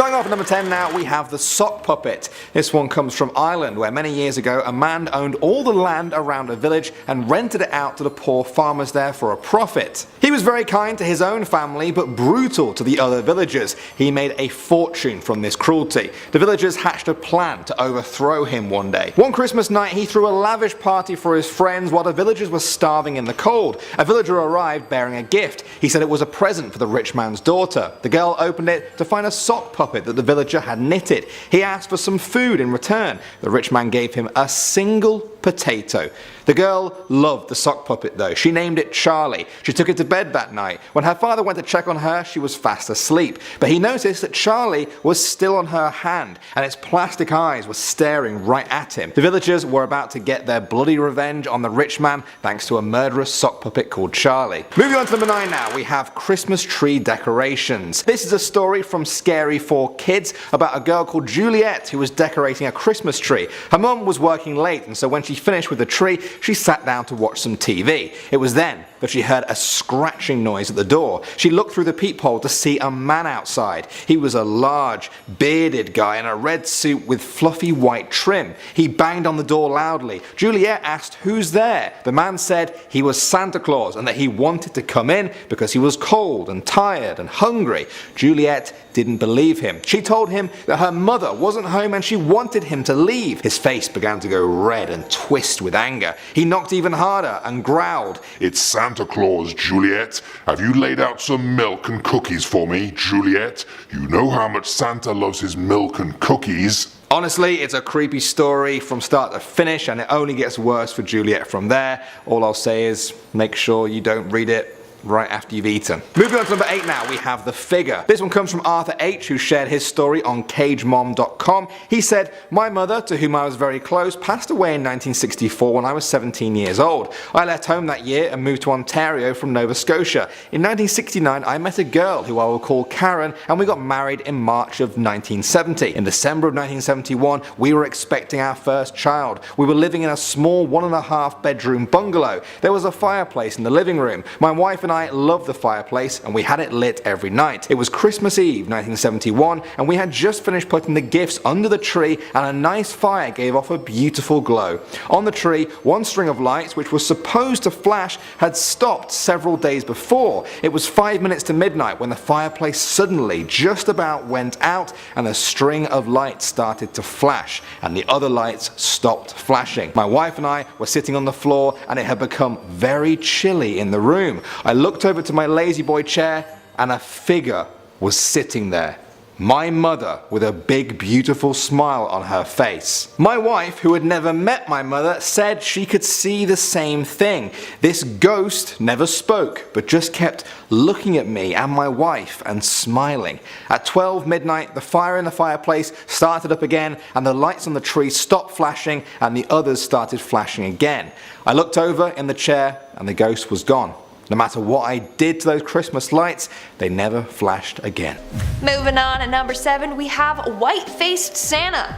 Starting off at number 10 now, we have the sock puppet. This one comes from Ireland, where many years ago a man owned all the land around a village and rented it out to the poor farmers there for a profit. He was very kind to his own family but brutal to the other villagers. He made a fortune from this cruelty. The villagers hatched a plan to overthrow him one day. One Christmas night he threw a lavish party for his friends while the villagers were starving in the cold. A villager arrived bearing a gift. He said it was a present for the rich man's daughter. The girl opened it to find a sock puppet that the villager had knitted. He asked for some food in return. The rich man gave him a single potato. The girl loved the sock puppet though. She named it Charlie. She took it to bed that night. When her father went to check on her, she was fast asleep. But he noticed that Charlie was still on her hand and its plastic eyes were staring right at him. The villagers were about to get their bloody revenge on the rich man thanks to a murderous sock puppet called Charlie. Moving on to number 9 now, we have Christmas tree decorations. This is a story from Scary for Kids about a girl called Juliet who was decorating a Christmas tree. Her mum was working late, and so when she finished with the tree, she sat down to watch some TV. It was then that she heard a scratching noise at the door. She looked through the peephole to see a man outside. He was a large, bearded guy in a red suit with fluffy white trim. He banged on the door loudly. Juliet asked, "Who's there?" The man said he was Santa Claus and that he wanted to come in because he was cold and tired and hungry. Juliet didn't believe him. She told him that her mother wasn't home and she wanted him to leave. His face began to go red and twist with anger. He knocked even harder and growled, "It's Santa Claus, Juliet. Have you laid out some milk and cookies for me, Juliet? You know how much Santa loves his milk and cookies." Honestly, it's a creepy story from start to finish, and it only gets worse for Juliet from there. All I'll say is make sure you don't read it right after you've eaten. Moving on to number 8 now, we have The Figure. This one comes from Arthur H, who shared his story on cagemom.com. He said, "My mother, to whom I was very close, passed away in 1964 when I was 17 years old. I left home that year and moved to Ontario from Nova Scotia. In 1969 I met a girl who I will call Karen, and we got married in March of 1970. In December of 1971 we were expecting our first child. We were living in a small 1.5 bedroom bungalow. There was a fireplace in the living room. My wife and I loved the fireplace and we had it lit every night. It was Christmas Eve 1971 and we had just finished putting the gifts under the tree and a nice fire gave off a beautiful glow. On the tree, one string of lights which was supposed to flash had stopped several days before. It was 5 minutes to midnight when the fireplace suddenly just about went out and a string of lights started to flash and the other lights stopped flashing. My wife and I were sitting on the floor and it had become very chilly in the room. I looked over to my lazy boy chair and a figure was sitting there. My mother with a big beautiful smile on her face. My wife, who had never met my mother, said she could see the same thing. This ghost never spoke but just kept looking at me and my wife and smiling. At 12 midnight the fire in the fireplace started up again and the lights on the tree stopped flashing and the others started flashing again. I looked over in the chair and the ghost was gone. No matter what I did to those Christmas lights, they never flashed again." Moving on at number 7, we have White-Faced Santa.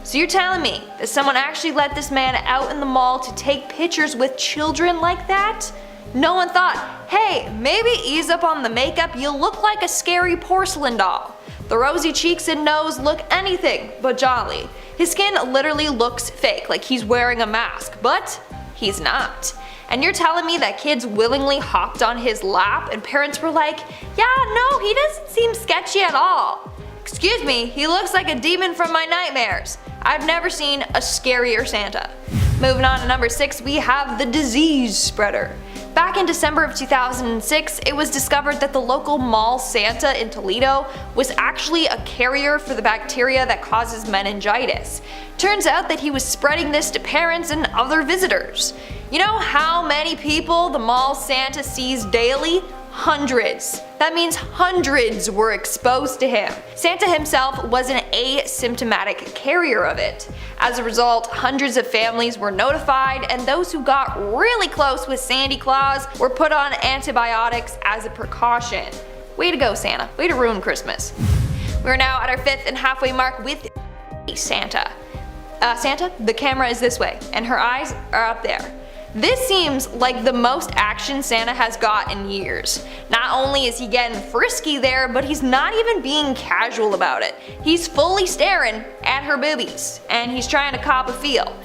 So you're telling me that someone actually let this man out in the mall to take pictures with children like that? No one thought, hey, maybe ease up on the makeup, you look like a scary porcelain doll. The rosy cheeks and nose look anything but jolly. His skin literally looks fake, like he's wearing a mask, but he's not. And you're telling me that kids willingly hopped on his lap and parents were like, yeah, no, he doesn't seem sketchy at all. Excuse me, he looks like a demon from my nightmares. I've never seen a scarier Santa. Moving on to number 6, we have the disease spreader. Back in December of 2006, it was discovered that the local mall Santa in Toledo was actually a carrier for the bacteria that causes meningitis. Turns out that he was spreading this to parents and other visitors. You know how many people the mall Santa sees daily? Hundreds. That means hundreds were exposed to him. Santa himself was an asymptomatic carrier of it. As a result, hundreds of families were notified and those who got really close with Santa Claus were put on antibiotics as a precaution. Way to go, Santa. Way to ruin Christmas. We're now at our 5th and halfway mark with Santa. Santa, the camera is this way and her eyes are up there. This seems like the most action Santa has got in years. Not only is he getting frisky there, but he's not even being casual about it. He's fully staring at her boobies, and he's trying to cop a feel.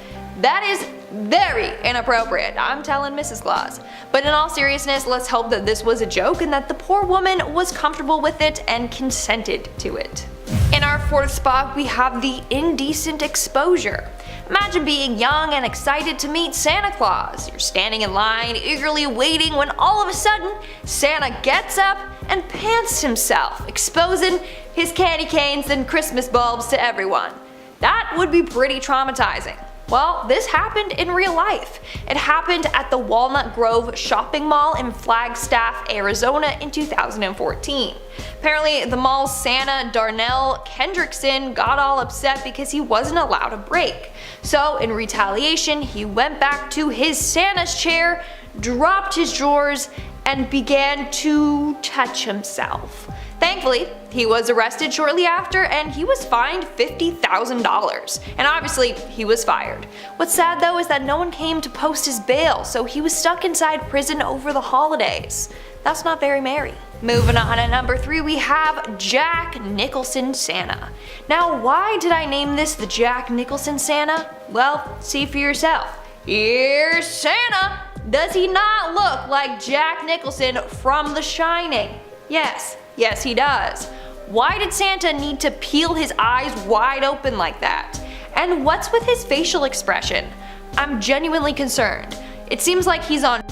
That is very inappropriate, I'm telling Mrs. Claus. But in all seriousness, let's hope that this was a joke and that the poor woman was comfortable with it and consented to it. In our fourth spot, we have the indecent exposure. Imagine being young and excited to meet Santa Claus. You're standing in line, eagerly waiting, when all of a sudden, Santa gets up and pants himself, exposing his candy canes and Christmas bulbs to everyone. That would be pretty traumatizing. Well, this happened in real life. It happened at the Walnut Grove shopping mall in Flagstaff, Arizona in 2014. Apparently, the mall's Santa Darnell Kendrickson got all upset because he wasn't allowed a break. So, in retaliation, he went back to his Santa's chair, dropped his drawers, and began to touch himself. Thankfully, he was arrested shortly after and he was fined $50,000. And obviously, he was fired. What's sad though is that no one came to post his bail, so he was stuck inside prison over the holidays. That's not very merry. Moving on at number 3, we have Jack Nicholson Santa. Now, why did I name this the Jack Nicholson Santa? Well, see for yourself. Here's Santa! Does he not look like Jack Nicholson from The Shining? Yes, he does. Why did Santa need to peel his eyes wide open like that? And what's with his facial expression? I'm genuinely concerned. It seems like he's on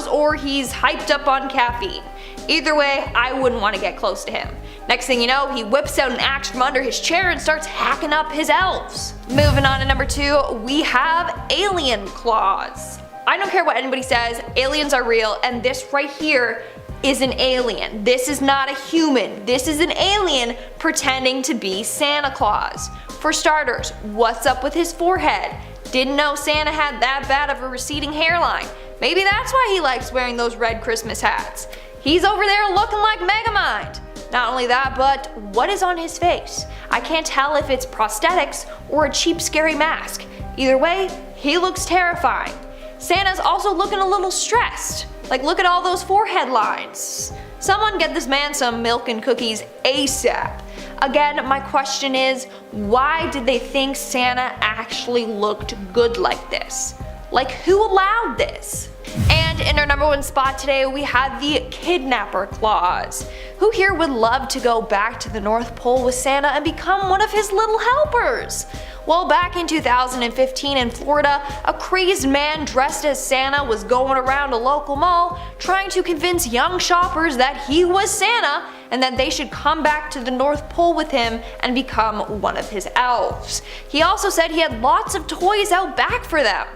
or he's hyped up on caffeine. Either way, I wouldn't want to get close to him. Next thing you know, he whips out an axe from under his chair and starts hacking up his elves. Moving on to number 2, we have alien claws. I don't care what anybody says, aliens are real, and this right here is an alien. This is not a human. This is an alien pretending to be Santa Claus. For starters, what's up with his forehead? Didn't know Santa had that bad of a receding hairline. Maybe that's why he likes wearing those red Christmas hats. He's over there looking like Megamind. Not only that, but what is on his face? I can't tell if it's prosthetics or a cheap scary mask. Either way, he looks terrifying. Santa's also looking a little stressed. Like, look at all those forehead lines. Someone get this man some milk and cookies ASAP. Again, my question is, why did they think Santa actually looked good like this? Like, who allowed this? And in our number 1 spot today, we had the Kidnapper Claus. Who here would love to go back to the North Pole with Santa and become one of his little helpers? Well, back in 2015 in Florida, a crazed man dressed as Santa was going around a local mall trying to convince young shoppers that he was Santa and that they should come back to the North Pole with him and become one of his elves. He also said he had lots of toys out back for them.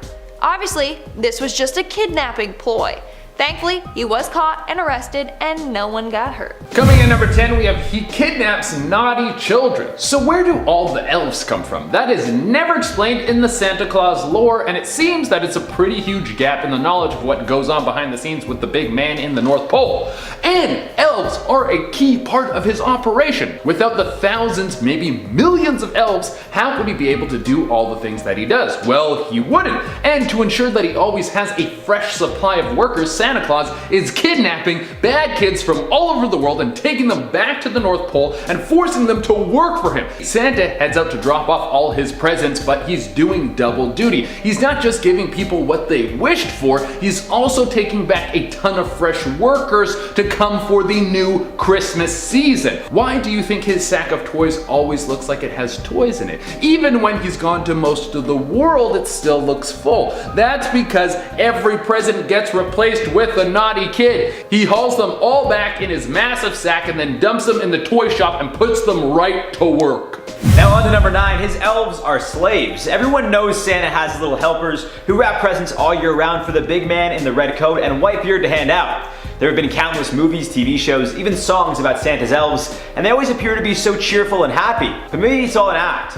Obviously, this was just a kidnapping ploy. Thankfully, he was caught and arrested and no one got hurt. Coming in number 10, we have he kidnaps naughty children. So where do all the elves come from? That is never explained in the Santa Claus lore, and it seems that it's a pretty huge gap in the knowledge of what goes on behind the scenes with the big man in the North Pole. And elves are a key part of his operation. Without the thousands, maybe millions of elves, how would he be able to do all the things that he does? Well, he wouldn't. And to ensure that he always has a fresh supply of workers, Santa Claus is kidnapping bad kids from all over the world and taking them back to the North Pole and forcing them to work for him. Santa heads out to drop off all his presents, but he's doing double duty. He's not just giving people what they wished for, he's also taking back a ton of fresh workers to come for the new Christmas season. Why do you think his sack of toys always looks like it has toys in it? Even when he's gone to most of the world, it still looks full. That's because every present gets replaced with a naughty kid. He hauls them all back in his massive sack and then dumps them in the toy shop and puts them right to work. Now on to number 9, his elves are slaves. Everyone knows Santa has little helpers who wrap presents all year round for the big man in the red coat and white beard to hand out. There have been countless movies, TV shows, even songs about Santa's elves, and they always appear to be so cheerful and happy. But maybe it's all an act.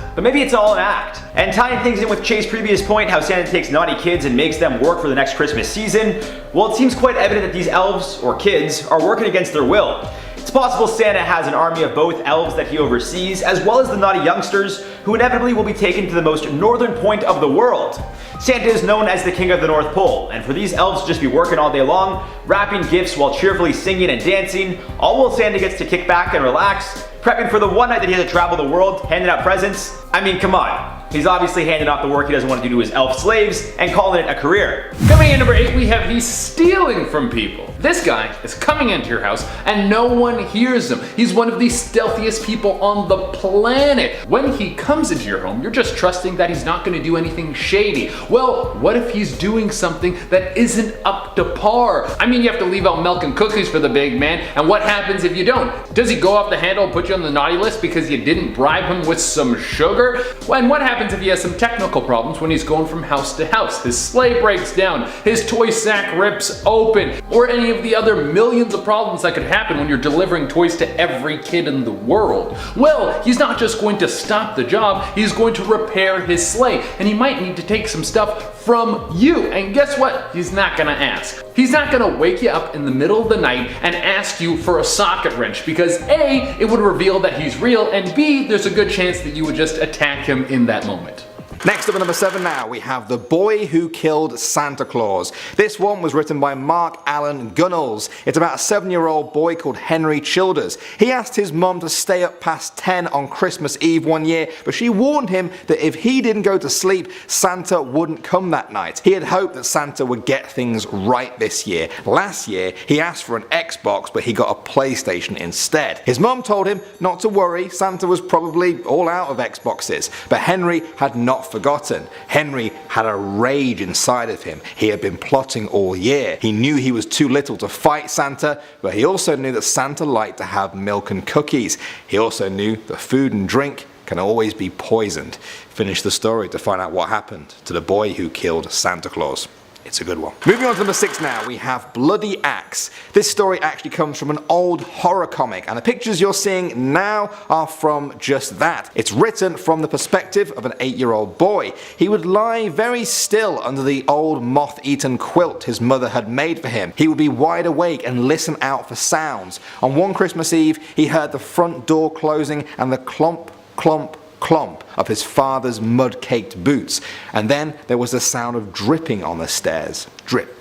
And tying things in with Chase's previous point, how Santa takes naughty kids and makes them work for the next Christmas season, well, it seems quite evident that these elves, or kids, are working against their will. It's possible Santa has an army of both elves that he oversees, as well as the naughty youngsters, who inevitably will be taken to the most northern point of the world. Santa is known as the King of the North Pole, and for these elves to just be working all day long, wrapping gifts while cheerfully singing and dancing, all while Santa gets to kick back and relax, prepping for the one night that he has to travel the world, handing out presents. I mean, come on. He's obviously handing off the work he doesn't want to do to his elf slaves and calling it a career. Coming in number 8, we have the stealing from people. This guy is coming into your house and no one hears him. He's one of the stealthiest people on the planet. When he comes into your home, you're just trusting that he's not going to do anything shady. Well, what if he's doing something that isn't up to par? I mean, you have to leave out milk and cookies for the big man, and what happens if you don't? Does he go off the handle and put you on the naughty list because you didn't bribe him with some sugar? And what happens if he has some technical problems when he's going from house to house? His sleigh breaks down, his toy sack rips open, or any of the other millions of problems that could happen when you're delivering toys to every kid in the world. Well, he's not just going to stop the job, he's going to repair his sleigh, and he might need to take some stuff from you. And guess what? He's not gonna ask. He's not gonna wake you up in the middle of the night and ask you for a socket wrench, because A, it would reveal that he's real, and B, there's a good chance that you would just attack him in that moment. Next up at number 7 now, we have The Boy Who Killed Santa Claus. This one was written by Mark Allen Gunnels. It's about a 7-year-old boy called Henry Childers. He asked his mum to stay up past 10 on Christmas Eve one year, but she warned him that if he didn't go to sleep, Santa wouldn't come that night. He had hoped that Santa would get things right this year. Last year, he asked for an Xbox, but he got a PlayStation instead. His mum told him not to worry, Santa was probably all out of Xboxes, but Henry had not forgotten. Henry had a rage inside of him. He had been plotting all year. He knew he was too little to fight Santa, but he also knew that Santa liked to have milk and cookies. He also knew that food and drink can always be poisoned. Finish the story to find out what happened to the boy who killed Santa Claus. It's a good one. Moving on to number 6 now, we have Bloody Axe. This story actually comes from an old horror comic, and the pictures you're seeing now are from just that. It's written from the perspective of an 8-year-old boy. He would lie very still under the old moth-eaten quilt his mother had made for him. He would be wide awake and listen out for sounds. On one Christmas Eve, he heard the front door closing and the clomp, clomp, clomp of his father's mud-caked boots, and then there was the sound of dripping on the stairs. Drip,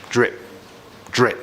drip, drip.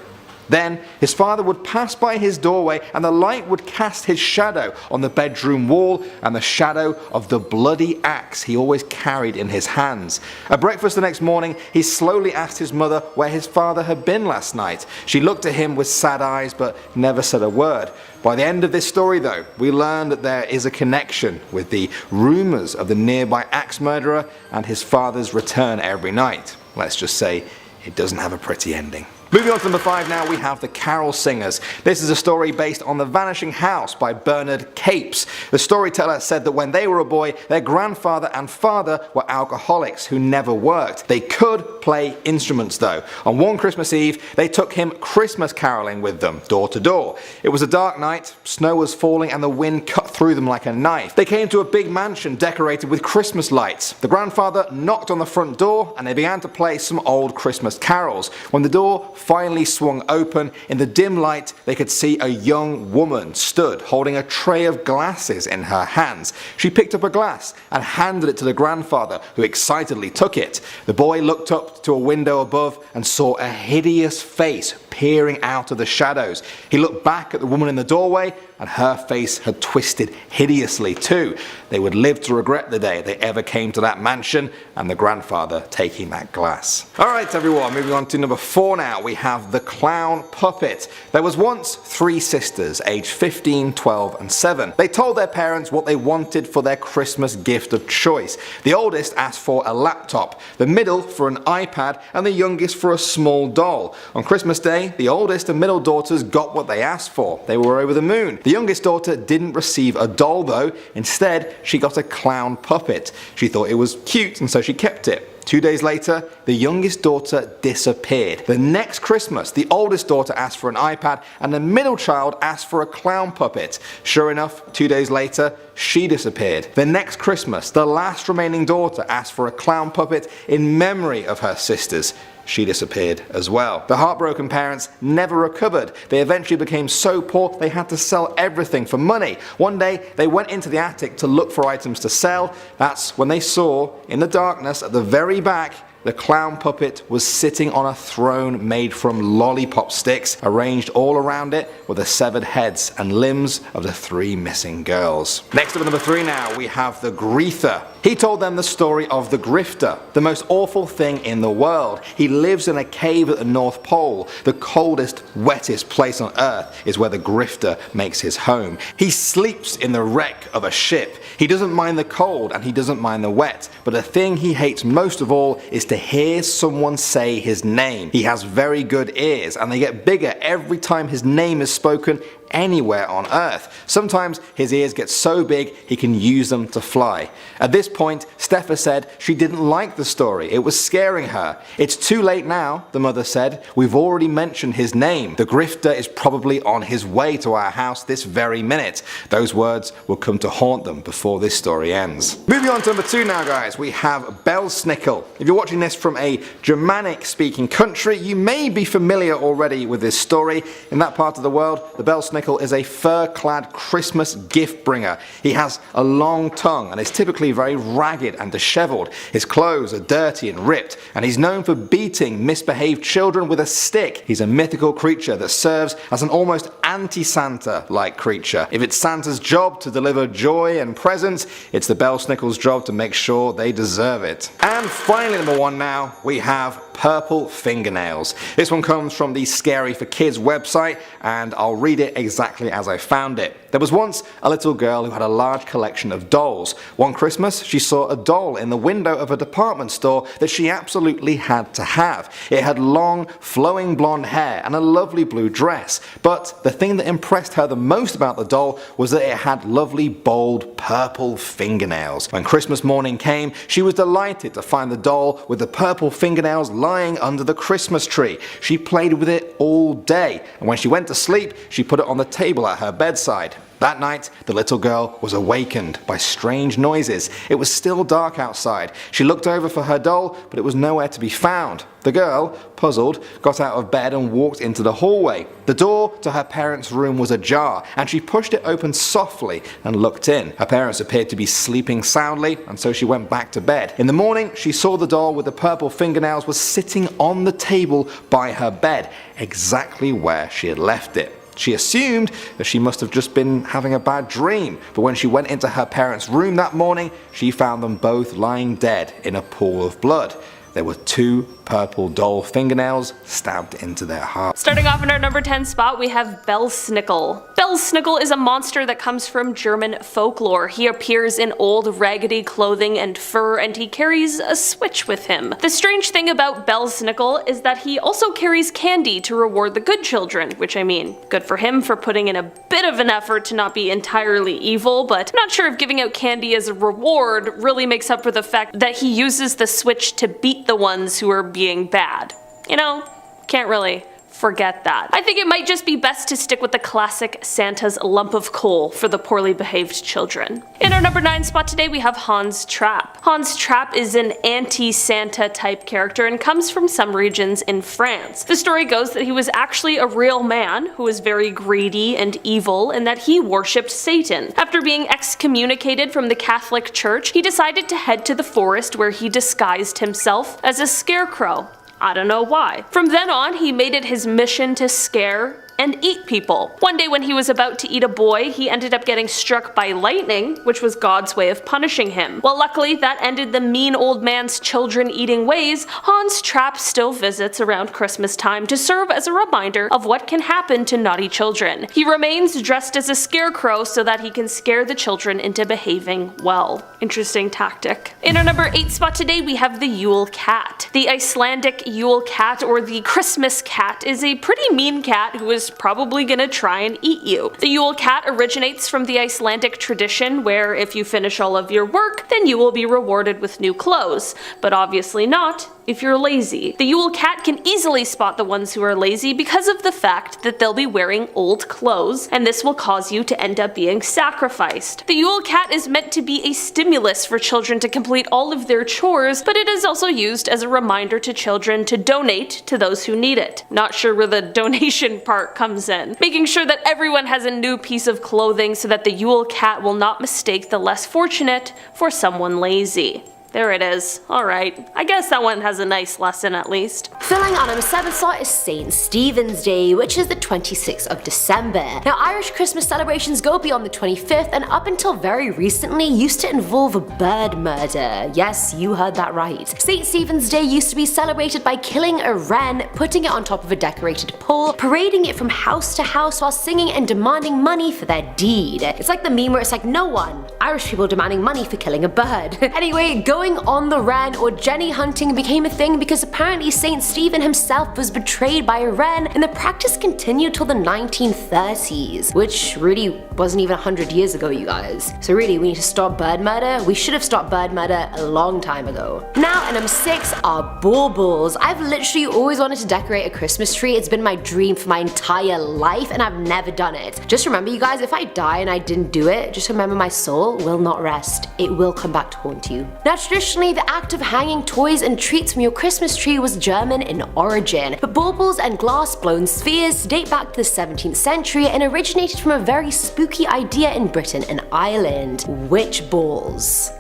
Then his father would pass by his doorway and the light would cast his shadow on the bedroom wall and the shadow of the bloody axe he always carried in his hands. At breakfast the next morning, he slowly asked his mother where his father had been last night. She looked at him with sad eyes but never said a word. By the end of this story though, we learn that there is a connection with the rumours of the nearby axe murderer and his father's return every night. Let's just say it doesn't have a pretty ending. Moving on to number 5 now, we have The Carol Singers. This is a story based on The Vanishing House by Bernard Capes. The storyteller said that when they were a boy, their grandfather and father were alcoholics who never worked. They could play instruments though. On one Christmas Eve, they took him Christmas caroling with them, door to door. It was a dark night, snow was falling and the wind cut through them like a knife. They came to a big mansion decorated with Christmas lights. The grandfather knocked on the front door and they began to play some old Christmas carols. When the door finally swung open, in the dim light they could see a young woman stood holding a tray of glasses in her hands. She picked up a glass and handed it to the grandfather, who excitedly took it. The boy looked up to a window above and saw a hideous face peering out of the shadows. He looked back at the woman in the doorway and her face had twisted hideously too. They would live to regret the day they ever came to that mansion and the grandfather taking that glass. Alright everyone, moving on to number 4 now, we have The Clown Puppet. There was once 3 sisters, aged 15, 12 and 7. They told their parents what they wanted for their Christmas gift of choice. The oldest asked for a laptop, the middle for an iPad and the youngest for a small doll. On Christmas Day, the oldest and middle daughters got what they asked for. They were over the moon. The youngest daughter didn't receive a doll though. Instead, she got a clown puppet. She thought it was cute and so she kept it. 2 days later, the youngest daughter disappeared. The next Christmas, the oldest daughter asked for an iPad and the middle child asked for a clown puppet. Sure enough, 2 days later, she disappeared. The next Christmas, the last remaining daughter asked for a clown puppet in memory of her sisters. She disappeared as well. The heartbroken parents never recovered. They eventually became so poor they had to sell everything for money. One day they went into the attic to look for items to sell. That's when they saw, in the darkness at the very very back, the clown puppet was sitting on a throne made from lollipop sticks, arranged all around it were the severed heads and limbs of the 3 missing girls. Next up at number 3 now, we have the Griefer. He told them the story of the grifter, the most awful thing in the world. He lives in a cave at the North Pole. The coldest, wettest place on earth is where the grifter makes his home. He sleeps in the wreck of a ship. He doesn't mind the cold and he doesn't mind the wet, but the thing he hates most of all is to hear someone say his name. He has very good ears and they get bigger every time his name is spoken anywhere on earth. Sometimes his ears get so big he can use them to fly. At this point, Steffa said she didn't like the story. It was scaring her. It's too late now, the mother said. We've already mentioned his name. The grifter is probably on his way to our house this very minute. Those words will come to haunt them before this story ends. Moving on to number 2 now, guys, we have Belsnickel. If you're watching this from a Germanic speaking country, you may be familiar already with this story. In that part of the world, the Belsnickel is a fur-clad Christmas gift bringer. He has a long tongue and is typically very ragged and disheveled. His clothes are dirty and ripped, and he's known for beating misbehaved children with a stick. He's a mythical creature that serves as an almost anti-Santa-like creature. If it's Santa's job to deliver joy and presents, it's the Belsnickel's job to make sure they deserve it. And finally, number 1 now, we have Purple Fingernails. This one comes from the Scary for Kids website, and I'll read it exactly as I found it. There was once a little girl who had a large collection of dolls. One Christmas, she saw a doll in the window of a department store that she absolutely had to have. It had long, flowing blonde hair and a lovely blue dress. But the thing that impressed her the most about the doll was that it had lovely, bold, purple fingernails. When Christmas morning came, she was delighted to find the doll with the purple fingernails lying under the Christmas tree. She played with it all day, and when she went to sleep, she put it on the table at her bedside. That night, the little girl was awakened by strange noises. It was still dark outside. She looked over for her doll, but it was nowhere to be found. The girl, puzzled, got out of bed and walked into the hallway. The door to her parents' room was ajar, and she pushed it open softly and looked in. Her parents appeared to be sleeping soundly, and so she went back to bed. In the morning, she saw the doll with the purple fingernails was sitting on the table by her bed, exactly where she had left it. She assumed that she must have just been having a bad dream, but when she went into her parents' room that morning, she found them both lying dead in a pool of blood. There were 2 purple doll fingernails stabbed into their heart. Starting off in our number 10 spot, we have Belsnickel. Belsnickel is a monster that comes from German folklore. He appears in old raggedy clothing and fur, and he carries a switch with him. The strange thing about Belsnickel is that he also carries candy to reward the good children, which I mean, good for him for putting in a bit of an effort to not be entirely evil, but I'm not sure if giving out candy as a reward really makes up for the fact that he uses the switch to beat the ones who are being bad. You know, can't really forget that. I think it might just be best to stick with the classic Santa's lump of coal for the poorly behaved children. In our number 9 spot today, we have Hans Trapp. Hans Trapp is an anti-Santa type character and comes from some regions in France. The story goes that he was actually a real man who was very greedy and evil, and that he worshipped Satan. After being excommunicated from the Catholic Church, he decided to head to the forest where he disguised himself as a scarecrow. I don't know why. From then on, he made it his mission to scare and eat people. One day when he was about to eat a boy, he ended up getting struck by lightning, which was God's way of punishing him. While luckily that ended the mean old man's children-eating ways, Hans Trapp still visits around Christmas time to serve as a reminder of what can happen to naughty children. He remains dressed as a scarecrow so that he can scare the children into behaving well. Interesting tactic. In our number 8 spot today, we have the Yule Cat. The Icelandic Yule Cat, or the Christmas Cat, is a pretty mean cat who is probably gonna try and eat you. The Yule Cat originates from the Icelandic tradition where if you finish all of your work, then you will be rewarded with new clothes, but obviously not if you're lazy. The Yule Cat can easily spot the ones who are lazy because of the fact that they'll be wearing old clothes, and this will cause you to end up being sacrificed. The Yule Cat is meant to be a stimulus for children to complete all of their chores, but it is also used as a reminder to children to donate to those who need it. Not sure where the donation part comes in. Making sure that everyone has a new piece of clothing so that the Yule Cat will not mistake the less fortunate for someone lazy. There it is. Alright, I guess that one has a nice lesson at least. Filling on our 7th slot is St. Stephen's Day, which is the 26th of December. Now, Irish Christmas celebrations go beyond the 25th and up until very recently used to involve bird murder. Yes, you heard that right. St. Stephen's Day used to be celebrated by killing a wren, putting it on top of a decorated pole, parading it from house to house while singing and demanding money for their deed. It's like the meme where it's like, no one. Irish people demanding money for killing a bird. Anyway, going on the wren or Jenny hunting became a thing because apparently St. Stephen himself was betrayed by a wren, and the practice continued till the 1930s, which really wasn't even 100 years ago, you guys. So really, we need to stop bird murder. We should have stopped bird murder a long time ago. Now at number 6 are baubles. I've literally always wanted to decorate a Christmas tree. It's been my dream for my entire life and I've never done it. Just remember, you guys, if I die and I didn't do it, just remember my soul will not rest. It will come back to haunt you. Now traditionally, the act of hanging toys and treats from your Christmas tree was German in origin, but baubles and glass blown spheres date back to the 17th century and originated from a very spooky idea in Britain and Ireland: witch balls.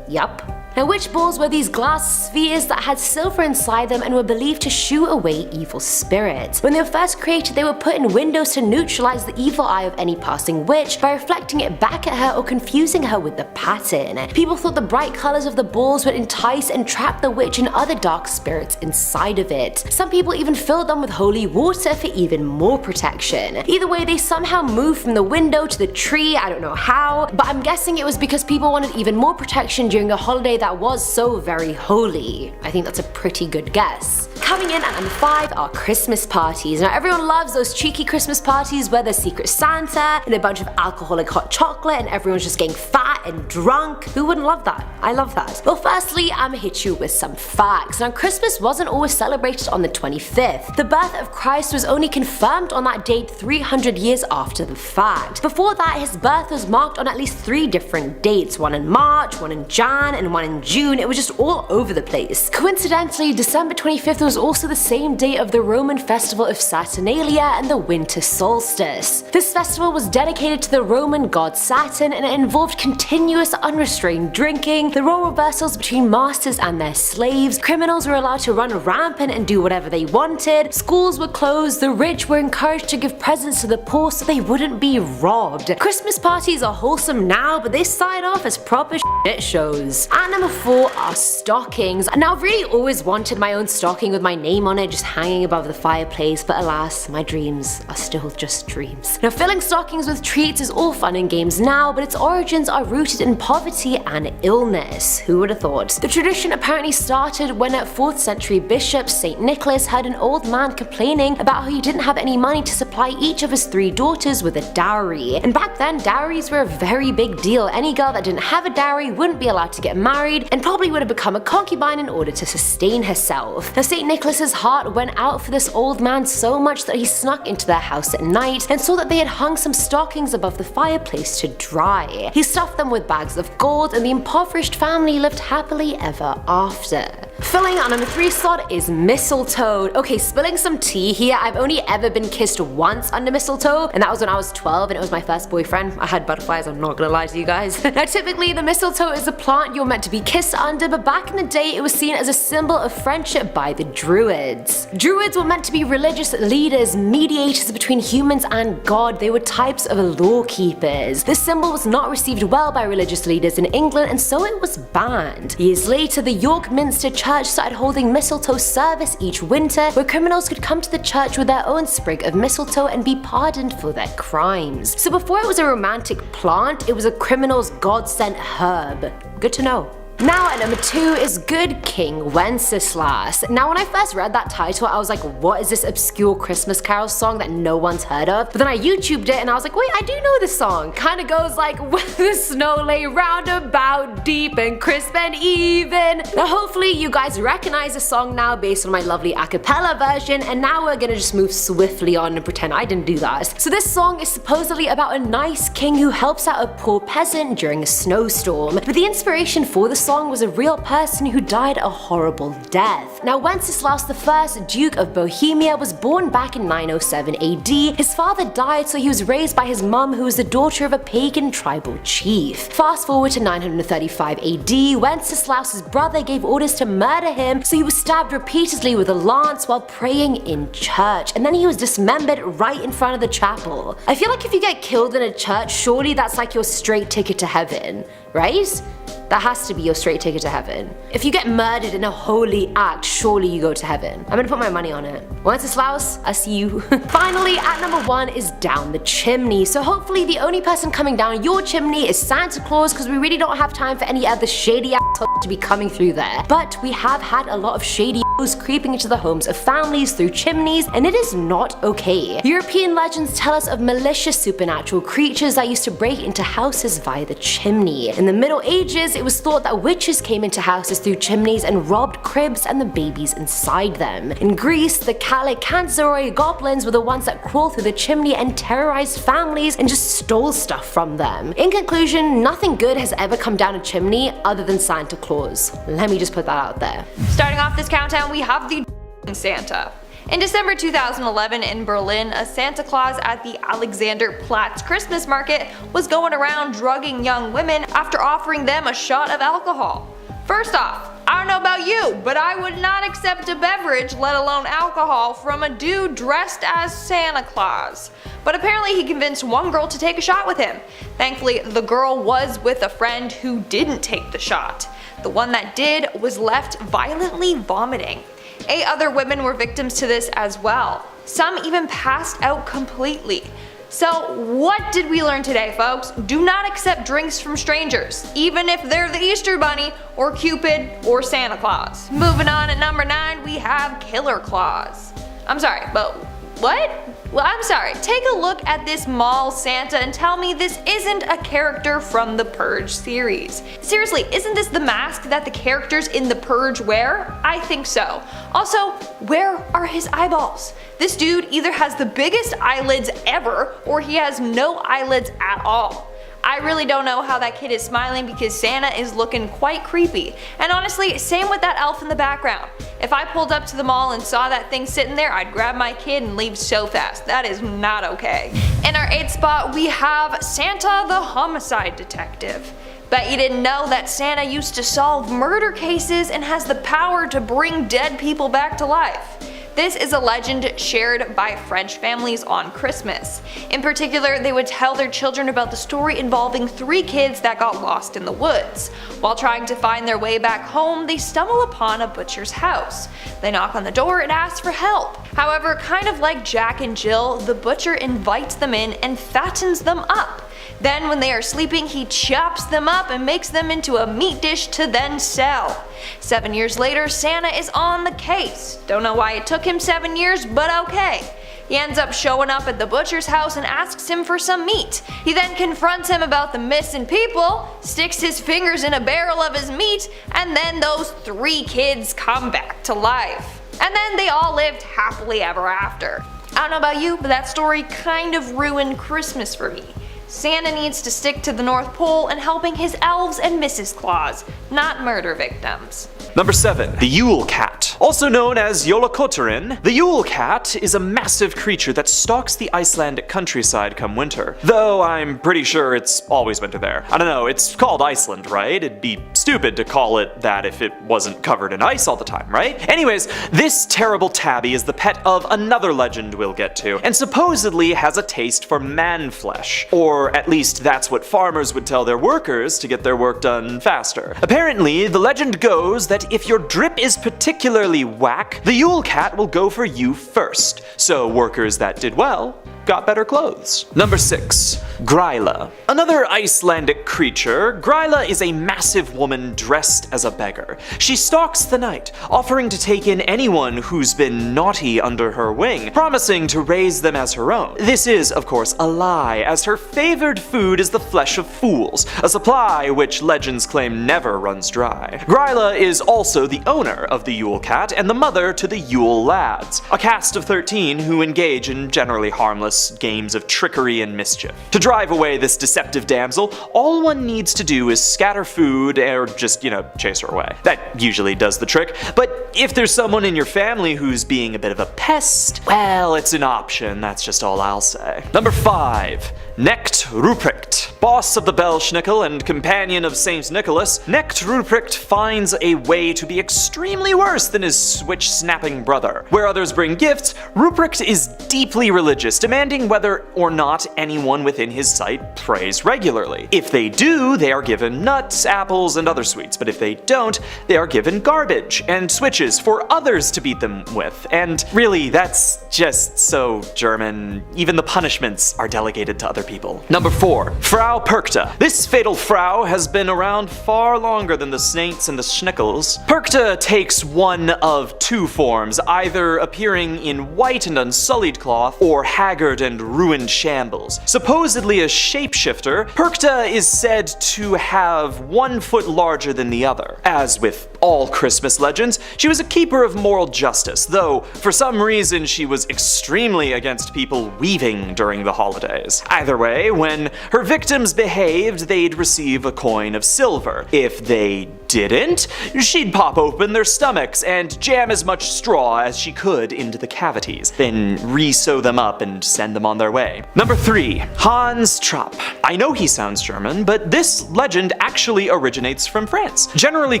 Yup. Now, witch balls were these glass spheres that had silver inside them and were believed to shoo away evil spirits. When they were first created, they were put in windows to neutralize the evil eye of any passing witch by reflecting it back at her or confusing her with the pattern. People thought the bright colors of the balls would entice and trap the witch and other dark spirits inside of it. Some people even filled them with holy water for even more protection. Either way, they somehow moved from the window to the tree. I don't know how, but I'm guessing it was because people wanted even more protection during a holiday that was so very holy. I think that's a pretty good guess. Coming in at number 5 are Christmas parties. Now everyone loves those cheeky Christmas parties where there's Secret Santa and a bunch of alcoholic hot chocolate and everyone's just getting fat and drunk. Who wouldn't love that? I love that. Well, firstly, I'm gonna hit you with some facts. Now Christmas wasn't always celebrated on the 25th. The birth of Christ was only confirmed on that date 300 years after the fact. Before that, his birth was marked on at least 3 different dates, one in March, one in Jan, and one in June. It was just all over the place. Coincidentally, December 25th was also the same day of the Roman festival of Saturnalia and the winter solstice. This festival was dedicated to the Roman god Saturn and it involved continuous unrestrained drinking, the role reversals between masters and their slaves, criminals were allowed to run rampant and do whatever they wanted, schools were closed, the rich were encouraged to give presents to the poor so they wouldn't be robbed. Christmas parties are wholesome now, but they started off as proper shit shows. At number 4 are stockings. Now I've really always wanted my own stocking with my name on it just hanging above the fireplace, but alas, my dreams are still just dreams. Now filling stockings with treats is all fun and games now, but its origins are rooted in poverty and illness. Who would have thought? The tradition apparently started when a 4th century bishop, St. Nicholas, heard an old man complaining about how he didn't have any money to supply each of his 3 daughters with a dowry. And back then, dowries were a very big deal. Any girl that didn't have a dowry wouldn't be allowed to get married and probably would have become a concubine in order to sustain herself. Now St. Nicholas's heart went out for this old man so much that he snuck into their house at night and saw that they had hung some stockings above the fireplace to dry. He stuffed them with bags of gold and the impoverished family lived happily ever after. Filling our number 3 slot is mistletoe. Okay, spilling some tea here. I've only ever been kissed once under mistletoe, and that was when I was 12 and it was my first boyfriend. I had butterflies, I'm not gonna lie to you guys. Now typically the mistletoe is a plant you're meant to be kissed under, but back in the day it was seen as a symbol of friendship by the Druids. Druids were meant to be religious leaders, mediators between humans and God. They were types of law keepers. This symbol was not received well by religious leaders in England and so it was banned. Years later, the York Minster Church started holding mistletoe service each winter where criminals could come to the church with their own sprig of mistletoe and be pardoned for their crimes. So before it was a romantic plant, it was a criminal's God-sent herb. Good to know. Now at number 2 is Good King Wenceslas. Now when I first read that title I was like, what is this obscure Christmas carol song that no one's heard of? But then I YouTubed it and I was like, wait, I do know this song. Kinda goes like, when the snow lay round about, deep and crisp and even. Now hopefully you guys recognize the song now based on my lovely a cappella version, and now we're gonna just move swiftly on and pretend I didn't do that. So this song is supposedly about a nice king who helps out a poor peasant during a snowstorm. But the inspiration for the song was a real person who died a horrible death. Now, Wenceslaus I, Duke of Bohemia, was born back in 907 AD. His father died, so he was raised by his mum, who was the daughter of a pagan tribal chief. Fast forward to 935 AD, Wenceslaus's brother gave orders to murder him, so he was stabbed repeatedly with a lance while praying in church, and then he was dismembered right in front of the chapel. I feel like if you get killed in a church, surely that's like your straight ticket to heaven, right? That has to be your straight ticket to heaven. If you get murdered in a holy act, surely you go to heaven. I'm gonna put my money on it. Wenceslaus, I see you. Finally, at number 1 is down the chimney. So hopefully the only person coming down your chimney is Santa Claus, because we really don't have time for any other shady ass to be coming through there. But we have had a lot of shady creeping into the homes of families through chimneys, and it is not okay. European legends tell us of malicious supernatural creatures that used to break into houses via the chimney. In the Middle Ages, it was thought that witches came into houses through chimneys and robbed cribs and the babies inside them. In Greece, the Lycanthropoi goblins were the ones that crawled through the chimney and terrorized families and just stole stuff from them. In conclusion, nothing good has ever come down a chimney other than Santa Claus. Let me just put that out there. Starting off this countdown, we have the Santa. In December 2011 in Berlin, a Santa Claus at the Alexanderplatz Christmas market was going around drugging young women after offering them a shot of alcohol. First off, I don't know about you, but I would not accept a beverage, let alone alcohol, from a dude dressed as Santa Claus. But apparently he convinced one girl to take a shot with him. Thankfully, the girl was with a friend who didn't take the shot. The one that did was left violently vomiting. 8 other women were victims to this as well. Some even passed out completely. So what did we learn today, folks? Do not accept drinks from strangers, even if they're the Easter Bunny or Cupid or Santa Claus. Moving on, at number 9 we have Killer Claus. I'm sorry, but what? Well, I'm sorry, take a look at this mall Santa and tell me this isn't a character from the Purge series. Seriously, isn't this the mask that the characters in the Purge wear? I think so. Also, where are his eyeballs? This dude either has the biggest eyelids ever, or he has no eyelids at all. I really don't know how that kid is smiling, because Santa is looking quite creepy. And honestly, same with that elf in the background. If I pulled up to the mall and saw that thing sitting there, I'd grab my kid and leave so fast. That is not okay. In our 8th spot, we have Santa the Homicide Detective. Bet you didn't know that Santa used to solve murder cases and has the power to bring dead people back to life. This is a legend shared by French families on Christmas. In particular, they would tell their children about the story involving 3 kids that got lost in the woods. While trying to find their way back home, they stumble upon a butcher's house. They knock on the door and ask for help. However, kind of like Jack and Jill, the butcher invites them in and fattens them up. Then when they are sleeping, he chops them up and makes them into a meat dish to then sell. 7 years later, Santa is on the case. Don't know why it took him 7 years, but okay. He ends up showing up at the butcher's house and asks him for some meat. He then confronts him about the missing people, sticks his fingers in a barrel of his meat, and then those 3 kids come back to life. And then they all lived happily ever after. I don't know about you, but that story kind of ruined Christmas for me. Santa needs to stick to the North Pole and helping his elves and Mrs. Claus, not murder victims. Number 7. The Yule Cat. Also known as Jólakötturinn, the Yule Cat is a massive creature that stalks the Icelandic countryside come winter. Though I'm pretty sure it's always winter there. I don't know, it's called Iceland, right? It'd be stupid to call it that if it wasn't covered in ice all the time, right? Anyways, this terrible tabby is the pet of another legend we'll get to, and supposedly has a taste for man flesh. Or at least that's what farmers would tell their workers to get their work done faster. Apparently, the legend goes that if your drip is particularly whack, the Yule Cat will go for you first. So workers that did well got better clothes. Number 6. Gryla. Another Icelandic creature, Gryla is a massive woman dressed as a beggar. She stalks the night, offering to take in anyone who's been naughty under her wing, promising to raise them as her own. This is, of course, a lie, as her favored food is the flesh of fools, a supply which legends claim never runs dry. Gryla is also the owner of the Yule Cat and the mother to the Yule Lads, a cast of 13 who engage in generally harmless numerous games of trickery and mischief. To drive away this deceptive damsel, all one needs to do is scatter food or just, chase her away. That usually does the trick, but if there's someone in your family who's being a bit of a pest, well, it's an option, that's just all I'll say. Number 5. Knecht Ruprecht. Boss of the Bellschnickel and companion of St. Nicholas, Knecht Ruprecht finds a way to be extremely worse than his switch-snapping brother. Where others bring gifts, Ruprecht is deeply religious, demanding whether or not anyone within his sight prays regularly. If they do, they are given nuts, apples, and other sweets, but if they don't, they are given garbage and switches for others to beat them with. And really, that's just so German. Even the punishments are delegated to other people. Number 4. Frau Perkta. This fatal Frau has been around far longer than the saints and the schnickels. Perkta takes one of two forms, either appearing in white and unsullied cloth, or haggard and ruined shambles. Supposedly a shapeshifter, Perkta is said to have 1 foot larger than the other. As with all Christmas legends, she was a keeper of moral justice, though for some reason she was extremely against people weaving during the holidays. Either way, when her victims behaved, they'd receive a coin of silver. If they didn't, she'd pop open their stomachs and jam as much straw as she could into the cavities, then re-sew them up and send them on their way. Number 3. Hans Trapp. I know he sounds German, but this legend actually originates from France. Generally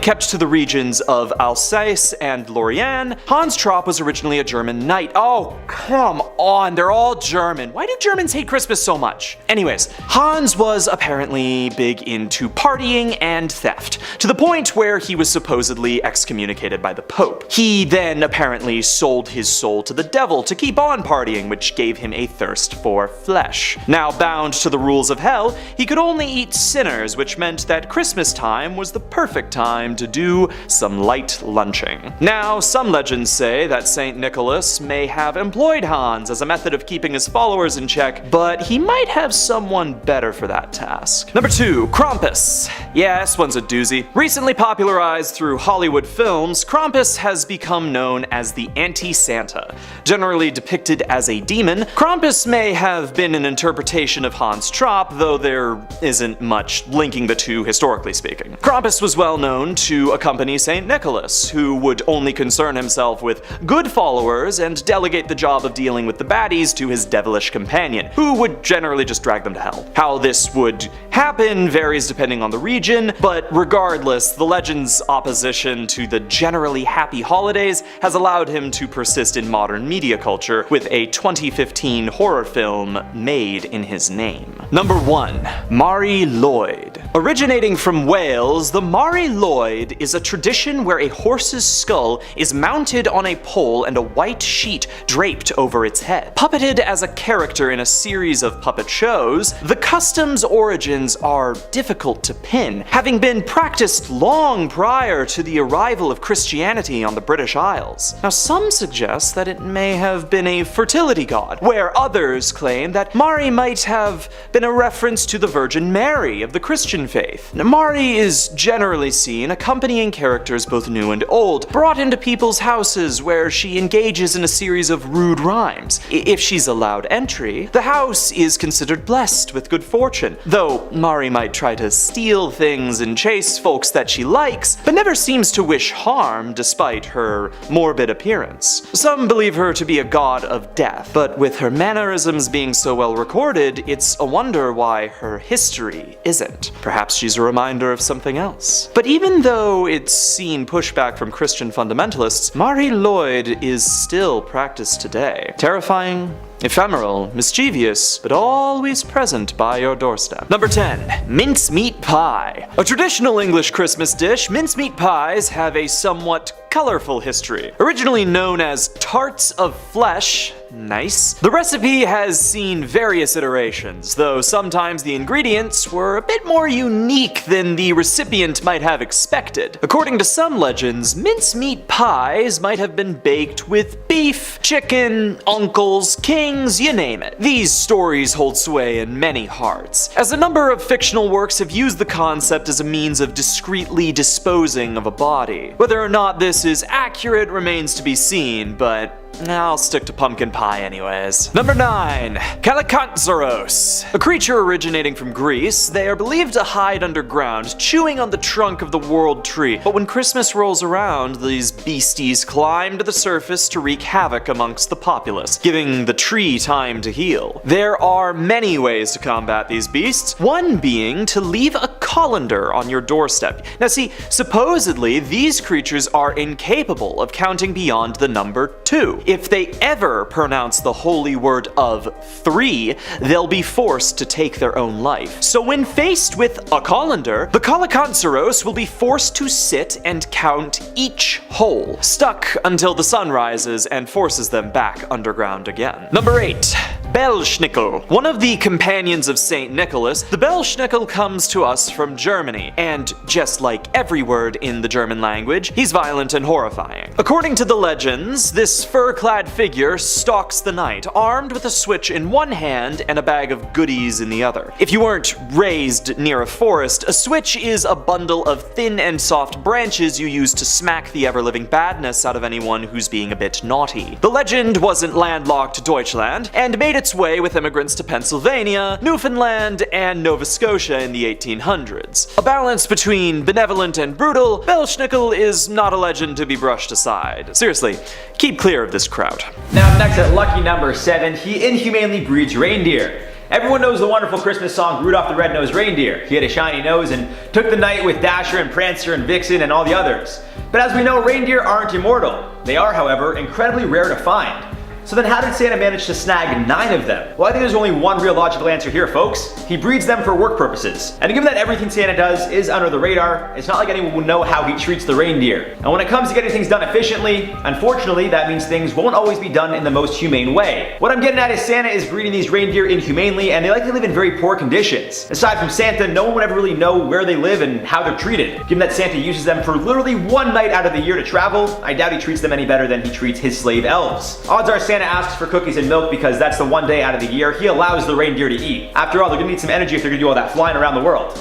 kept to the regions of Alsace and Lorraine, Hans Trapp was originally a German knight. Oh, come on, they're all German. Why do Germans hate Christmas so much? Anyways, Hans was apparently big into partying and theft, to the point where he was supposedly excommunicated by the Pope. He then apparently sold his soul to the devil to keep on partying, which gave him a thirst for flesh. Now bound to the rules of hell, he could only eat sinners, which meant that Christmas time was the perfect time to do some light lunching. Now, some legends say that St. Nicholas may have employed Hans as a method of keeping his followers in check, but he might have someone better for that task. Number 2. Krampus. Yeah, this one's a doozy. Recently popularized through Hollywood films, Krampus has become known as the anti-Santa. Generally depicted as a demon, Krampus may have been an interpretation of Hans Trapp, though there isn't much linking the two historically speaking. Krampus was well known to accompany St. Nicholas, who would only concern himself with good followers and delegate the job of dealing with the baddies to his devilish companion, who would generally just drag them to hell. How this would happen varies depending on the region, but regardless, the legend's opposition to the generally happy holidays has allowed him to persist in modern media culture with a 2015 horror film made in his name. Number 1. Mari Lwyd. Originating from Wales, the Mari Lwyd is a tradition where a horse's skull is mounted on a pole and a white sheet draped over its head. Puppeted as a character in a series of puppet shows, the custom's origins are difficult to pin, having been practiced long prior to the arrival of Christianity on the British Isles. Now, some suggest that it may have been a fertility god, where others claim that Mari might have been a reference to the Virgin Mary of the Christian faith. Now, Mari is generally seen accompanying characters both new and old, brought into people's houses where she engages in a series of rude rhymes. If she's allowed entry, the house is considered blessed with good fortune, though Mari might try to steal things and chase folks that she likes, but never seems to wish harm despite her morbid appearance. Some believe her to be a god of death, but with her mannerisms being so well recorded, it's a wonder why her history isn't. Perhaps she's a reminder of something else. But even though it's seen pushback from Christian fundamentalists, Mari Lwyd is still practiced today. Terrifying, ephemeral, mischievous, but always present by your doorstep. Number 10. Mincemeat pie. A traditional English Christmas dish, mincemeat pies have a somewhat colorful history. Originally known as tarts of flesh, nice, the recipe has seen various iterations, though sometimes the ingredients were a bit more unique than the recipient might have expected. According to some legends, mincemeat pies might have been baked with beef, chicken, uncles, kings, you name it. These stories hold sway in many hearts, as a number of fictional works have used the concept as a means of discreetly disposing of a body. Whether or not this this is accurate remains to be seen, but I'll stick to pumpkin pie anyways. Number 9. Kalakantzaros. A creature originating from Greece, they are believed to hide underground, chewing on the trunk of the world tree. But when Christmas rolls around, these beasties climb to the surface to wreak havoc amongst the populace, giving the tree time to heal. There are many ways to combat these beasts, one being to leave a colander on your doorstep. Now see, supposedly these creatures are incapable of counting beyond the number 2. If they ever pronounce the holy word of 3, they'll be forced to take their own life. So when faced with a colander, the Kalakantzaros will be forced to sit and count each hole, stuck until the sun rises and forces them back underground again. Number 8. Bellschnickel. One of the companions of St. Nicholas, the Bellschnickel comes to us from Germany, and just like every word in the German language, he's violent and horrifying. According to the legends, this fur-clad figure stalks the night, armed with a switch in one hand and a bag of goodies in the other. If you weren't raised near a forest, a switch is a bundle of thin and soft branches you use to smack the ever-living badness out of anyone who's being a bit naughty. The legend wasn't landlocked Deutschland, and made its way with immigrants to Pennsylvania, Newfoundland, and Nova Scotia in the 1800s. A balance between benevolent and brutal, Bellschnickel is not a legend to be brushed aside. Seriously, keep clear of this crowd. Now up next at lucky number 7, he inhumanely breeds reindeer. Everyone knows the wonderful Christmas song Rudolph the Red-Nosed Reindeer. He had a shiny nose and took the night with Dasher and Prancer and Vixen and all the others. But as we know, reindeer aren't immortal. They are, however, incredibly rare to find. So then how did Santa manage to snag 9 of them? Well, I think there's only one real logical answer here, folks. He breeds them for work purposes. And given that everything Santa does is under the radar, it's not like anyone will know how he treats the reindeer. And when it comes to getting things done efficiently, unfortunately, that means things won't always be done in the most humane way. What I'm getting at is Santa is breeding these reindeer inhumanely, and they likely live in very poor conditions. Aside from Santa, no one would ever really know where they live and how they're treated. Given that Santa uses them for literally one night out of the year to travel, I doubt he treats them any better than he treats his slave elves. Odds are Santa asks for cookies and milk because that's the one day out of the year he allows the reindeer to eat. After all, they're gonna need some energy if they're gonna do all that flying around the world.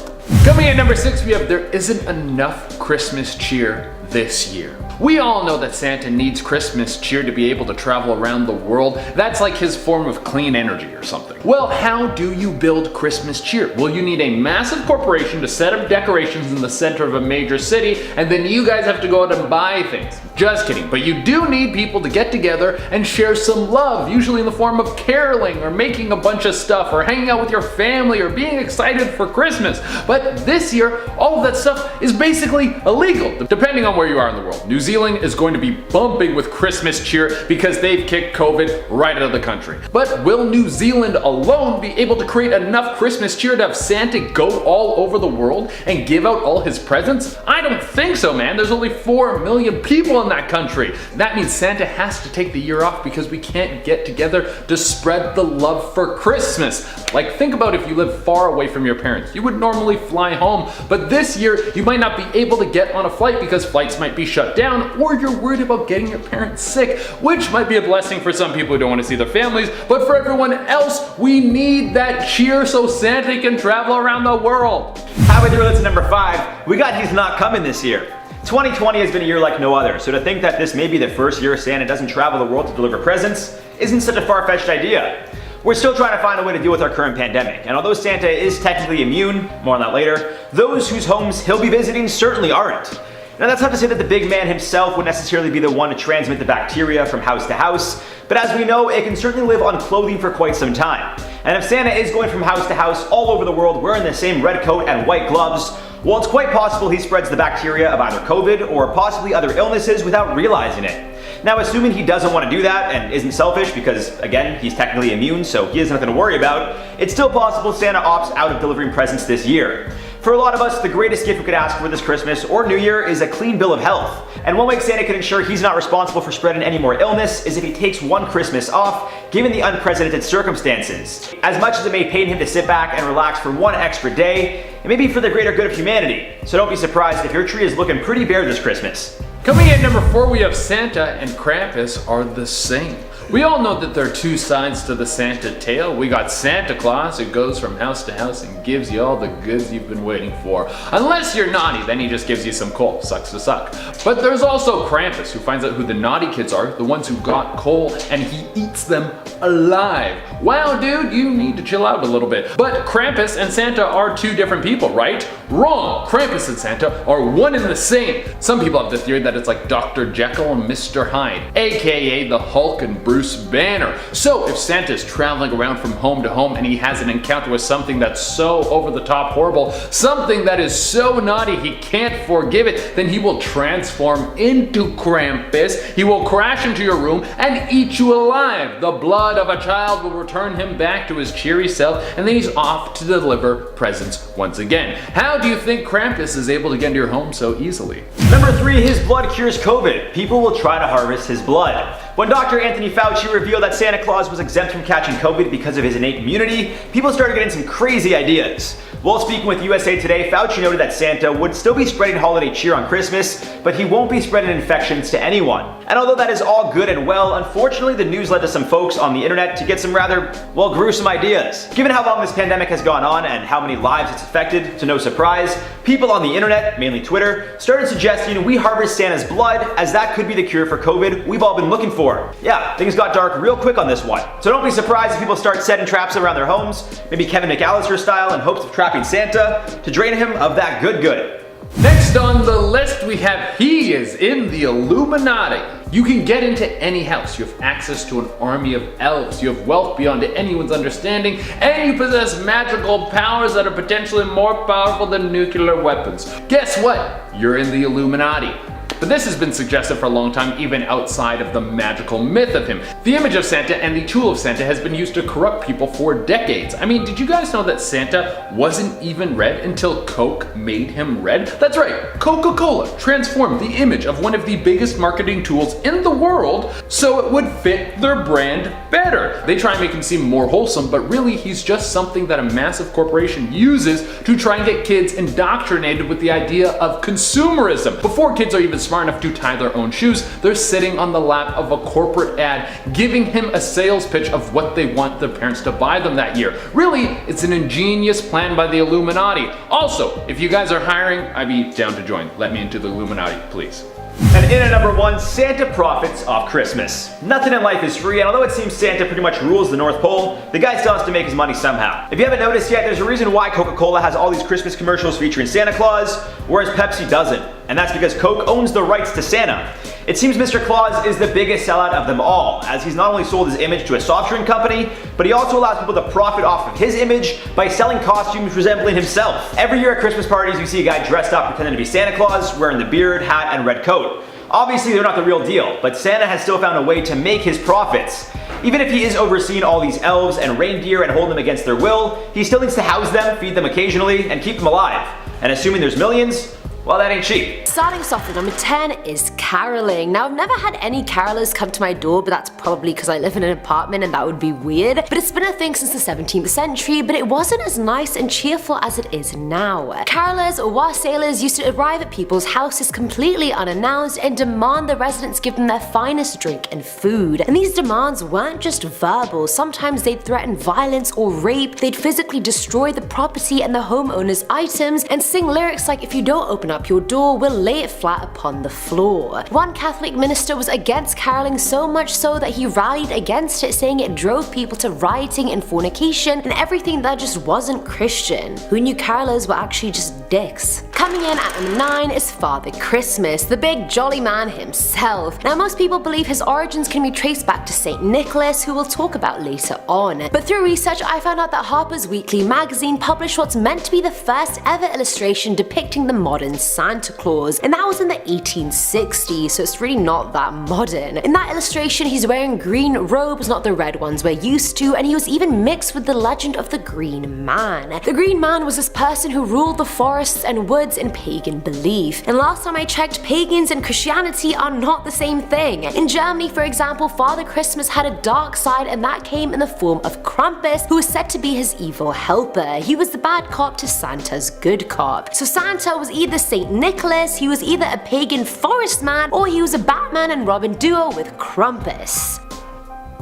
Coming in at number 6, we have There Isn't Enough Christmas Cheer This Year. We all know that Santa needs Christmas cheer to be able to travel around the world. That's like his form of clean energy or something. Well, how do you build Christmas cheer? Well, you need a massive corporation to set up decorations in the center of a major city, and then you guys have to go out and buy things. Just kidding, but you do need people to get together and share some love, usually in the form of caroling or making a bunch of stuff or hanging out with your family or being excited for Christmas. But this year, all of that stuff is basically illegal, depending on where you are in the world. New Zealand is going to be bumping with Christmas cheer because they've kicked COVID right out of the country. But will New Zealand alone be able to create enough Christmas cheer to have Santa go all over the world and give out all his presents? I don't think so, man. There's only 4 million people in that country. That means Santa has to take the year off because we can't get together to spread the love for Christmas. Like, think about if you live far away from your parents. You would normally fly home, but this year you might not be able to get on a flight because flights might be shut down, or you're worried about getting your parents sick, which might be a blessing for some people who don't want to see their families, but for everyone else, we need that cheer so Santa can travel around the world. Halfway through list number 5, we got He's Not Coming this year. 2020 has been a year like no other, so to think that this may be the first year Santa doesn't travel the world to deliver presents isn't such a far-fetched idea. We're still trying to find a way to deal with our current pandemic, and although Santa is technically immune, more on that later, those whose homes he'll be visiting certainly aren't. Now that's not to say that the big man himself would necessarily be the one to transmit the bacteria from house to house, but as we know, it can certainly live on clothing for quite some time. And if Santa is going from house to house all over the world wearing the same red coat and white gloves, well, it's quite possible he spreads the bacteria of either COVID or possibly other illnesses without realizing it. Now, assuming he doesn't want to do that and isn't selfish because, again, he's technically immune, so he has nothing to worry about, it's still possible Santa opts out of delivering presents this year. For a lot of us, the greatest gift we could ask for this Christmas or New Year is a clean bill of health. And one way Santa can ensure he's not responsible for spreading any more illness is if he takes one Christmas off, given the unprecedented circumstances. As much as it may pain him to sit back and relax for one extra day, it may be for the greater good of humanity. So don't be surprised if your tree is looking pretty bare this Christmas. Coming in at number 4, we have Santa and Krampus are the same. We all know that there are two sides to the Santa tale. We got Santa Claus, who goes from house to house and gives you all the goods you've been waiting for. Unless you're naughty, then he just gives you some coal. Sucks to suck. But there's also Krampus, who finds out who the naughty kids are, the ones who got coal, and he eats them alive. Wow, dude, you need to chill out a little bit. But Krampus and Santa are two different people, right? Wrong! Krampus and Santa are one and the same. Some people have the theory that it's like Dr. Jekyll and Mr. Hyde, aka the Hulk and Bruce Banner. So if Santa's traveling around from home to home and he has an encounter with something that's so over the top horrible, something that is so naughty he can't forgive it, then he will transform into Krampus, he will crash into your room and eat you alive. The blood of a child will return him back to his cheery self, and then he's off to deliver presents once again. How do you think Krampus is able to get into your home so easily? Number 3, his blood cures COVID. People will try to harvest his blood. When Dr. Anthony Fauci revealed that Santa Claus was exempt from catching COVID because of his innate immunity, people started getting some crazy ideas. While speaking with USA Today, Fauci noted that Santa would still be spreading holiday cheer on Christmas, but he won't be spreading infections to anyone. And although that is all good and well, unfortunately the news led to some folks on the internet to get some rather, well, gruesome ideas. Given how long this pandemic has gone on and how many lives it's affected, to no surprise, people on the internet, mainly Twitter, started suggesting we harvest Santa's blood, as that could be the cure for COVID we've all been looking for. Yeah, things got dark real quick on this one. So don't be surprised if people start setting traps around their homes, maybe Kevin McAllister style, in hopes of trapping Santa to drain him of that good. Next on the list we have he is in the Illuminati. You can get into any house, you have access to an army of elves, you have wealth beyond anyone's understanding, and you possess magical powers that are potentially more powerful than nuclear weapons. Guess what? You're in the Illuminati. But this has been suggested for a long time, even outside of the magical myth of him. The image of Santa and the tool of Santa has been used to corrupt people for decades. I mean, did you guys know that Santa wasn't even red until Coke made him red? That's right, Coca-Cola transformed the image of one of the biggest marketing tools in the world so it would fit their brand better. They try and make him seem more wholesome, but really he's just something that a massive corporation uses to try and get kids indoctrinated with the idea of consumerism. Before kids are even smart enough to tie their own shoes, they're sitting on the lap of a corporate ad giving him a sales pitch of what they want their parents to buy them that year. Really, it's an ingenious plan by the Illuminati. Also, if you guys are hiring, I'd be down to join. Let me into the Illuminati, please. And in at number 1, Santa profits off Christmas. Nothing in life is free, and although it seems Santa pretty much rules the North Pole, the guy still has to make his money somehow. If you haven't noticed yet, there's a reason why Coca-Cola has all these Christmas commercials featuring Santa Claus, whereas Pepsi doesn't. And that's because Coke owns the rights to Santa. It seems Mr. Claus is the biggest sellout of them all, as he's not only sold his image to a soft drink company, but he also allows people to profit off of his image by selling costumes resembling himself. Every year at Christmas parties, you see a guy dressed up pretending to be Santa Claus, wearing the beard, hat, and red coat. Obviously, they're not the real deal, but Santa has still found a way to make his profits. Even if he is overseeing all these elves and reindeer and holding them against their will, he still needs to house them, feed them occasionally, and keep them alive. And assuming there's millions, well, that ain't cheap. Starting us off at number 10 is caroling. Now, I've never had any carolers come to my door, but that's probably because I live in an apartment and that would be weird. But it's been a thing since the 17th century, but it wasn't as nice and cheerful as it is now. Carolers or wassailers used to arrive at people's houses completely unannounced and demand the residents give them their finest drink and food. And these demands weren't just verbal. Sometimes they'd threaten violence or rape, they'd physically destroy the property and the homeowner's items, and sing lyrics like, "If you don't open up your door, we'll lay it flat upon the floor." One Catholic minister was against caroling so much so that he rallied against it, saying it drove people to rioting and fornication and everything that just wasn't Christian. Who knew carolers were actually just dicks? Coming in at number 9 is Father Christmas, the big jolly man himself. Now, most people believe his origins can be traced back to St. Nicholas, who we'll talk about later on. But through research, I found out that Harper's Weekly magazine published what's meant to be the first ever illustration depicting the modern Santa Claus, and that was in the 1860s, so it's really not that modern. In that illustration, he's wearing green robes, not the red ones we're used to, and he was even mixed with the legend of the Green Man. The Green Man was this person who ruled the forests and woods in pagan belief, and last time I checked, pagans and Christianity are not the same thing. In Germany, for example, Father Christmas had a dark side, and that came in the form of Krampus, who was said to be his evil helper. He was the bad cop to Santa's good cop. So Santa was either St. Nicholas, he was either a pagan forest man, or he was a Batman and Robin duo with Krampus.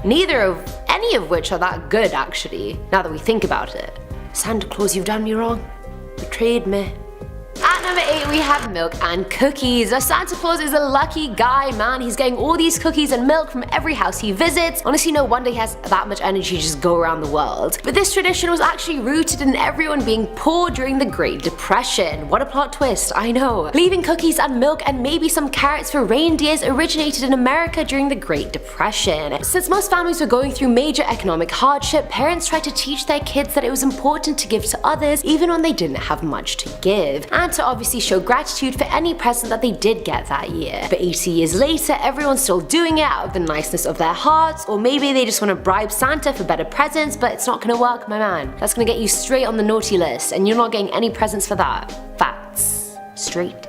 Any of which are that good actually, now that we think about it. Santa Claus, you've done me wrong. Betrayed me. At number 8 we have milk and cookies. Santa Claus is a lucky guy, man. He's getting all these cookies and milk from every house he visits. Honestly, no wonder he has that much energy to just go around the world. But this tradition was actually rooted in everyone being poor during the Great Depression. What a plot twist, I know. Leaving cookies and milk and maybe some carrots for reindeers originated in America during the Great Depression. Since most families were going through major economic hardship, parents tried to teach their kids that it was important to give to others even when they didn't have much to give, and to obviously show gratitude for any present that they did get that year. But 80 years later, everyone's still doing it out of the niceness of their hearts, or maybe they just want to bribe Santa for better presents, but it's not gonna work, my man. That's gonna get you straight on the naughty list, and you're not getting any presents for that. Facts. Straight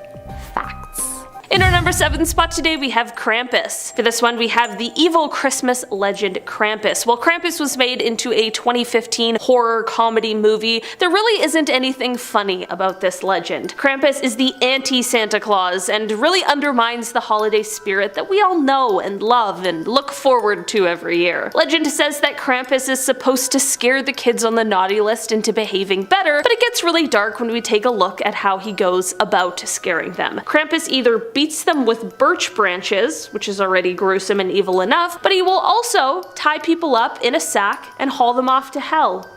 facts. In our number 7 spot today we have Krampus. For this one we have the evil Christmas legend Krampus. While Krampus was made into a 2015 horror comedy movie, there really isn't anything funny about this legend. Krampus is the anti-Santa Claus and really undermines the holiday spirit that we all know and love and look forward to every year. Legend says that Krampus is supposed to scare the kids on the naughty list into behaving better, but it gets really dark when we take a look at how he goes about scaring them. Krampus either beats them with birch branches, which is already gruesome and evil enough, but he will also tie people up in a sack and haul them off to hell.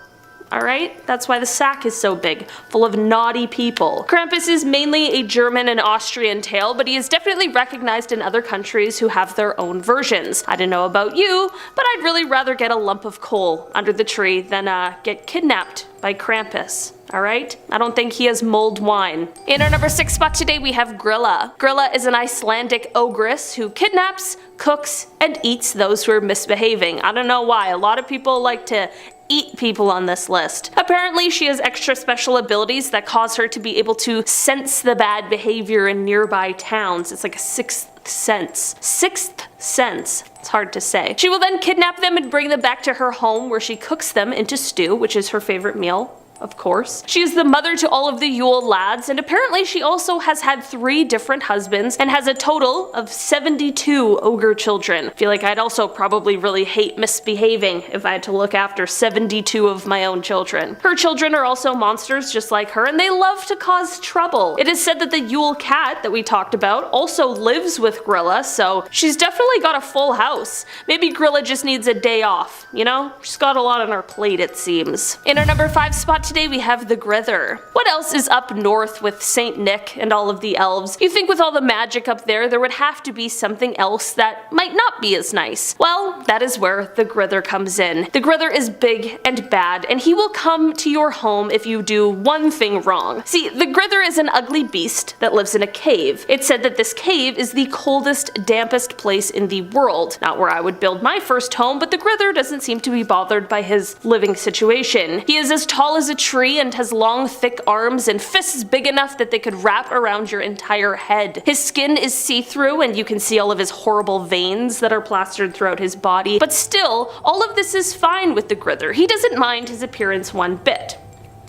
Alright? That's why the sack is so big, full of naughty people. Krampus is mainly a German and Austrian tale, but he is definitely recognized in other countries who have their own versions. I don't know about you, but I'd really rather get a lump of coal under the tree than get kidnapped by Krampus. Alright? I don't think he has mulled wine. In our number 6 spot today we have Grilla. Grilla is an Icelandic ogress who kidnaps, cooks, and eats those who are misbehaving. I don't know why, a lot of people like to eat people on this list. Apparently she has extra special abilities that cause her to be able to sense the bad behavior in nearby towns. It's like a sixth sense. Sixth sense. It's hard to say. She will then kidnap them and bring them back to her home where she cooks them into stew, which is her favorite meal. Of course. She is the mother to all of the Yule lads, and apparently she also has had 3 different husbands and has a total of 72 ogre children. I feel like I'd also probably really hate misbehaving if I had to look after 72 of my own children. Her children are also monsters just like her, and they love to cause trouble. It is said that the Yule cat that we talked about also lives with Grilla, so she's definitely got a full house. Maybe Grilla just needs a day off, you know? She's got a lot on her plate, it seems. In our number 5 spot today we have the Grither. What else is up north with Saint Nick and all of the elves? You think with all the magic up there would have to be something else that might not be as nice. Well, that is where the Grither comes in. The Grither is big and bad, and he will come to your home if you do one thing wrong. See, the Grither is an ugly beast that lives in a cave. It's said that this cave is the coldest, dampest place in the world. Not where I would build my first home, but the Grither doesn't seem to be bothered by his living situation. He is as tall as a tree and has long, thick arms and fists big enough that they could wrap around your entire head. His skin is see-through and you can see all of his horrible veins that are plastered throughout his body, but still, all of this is fine with the Grither. He doesn't mind his appearance one bit.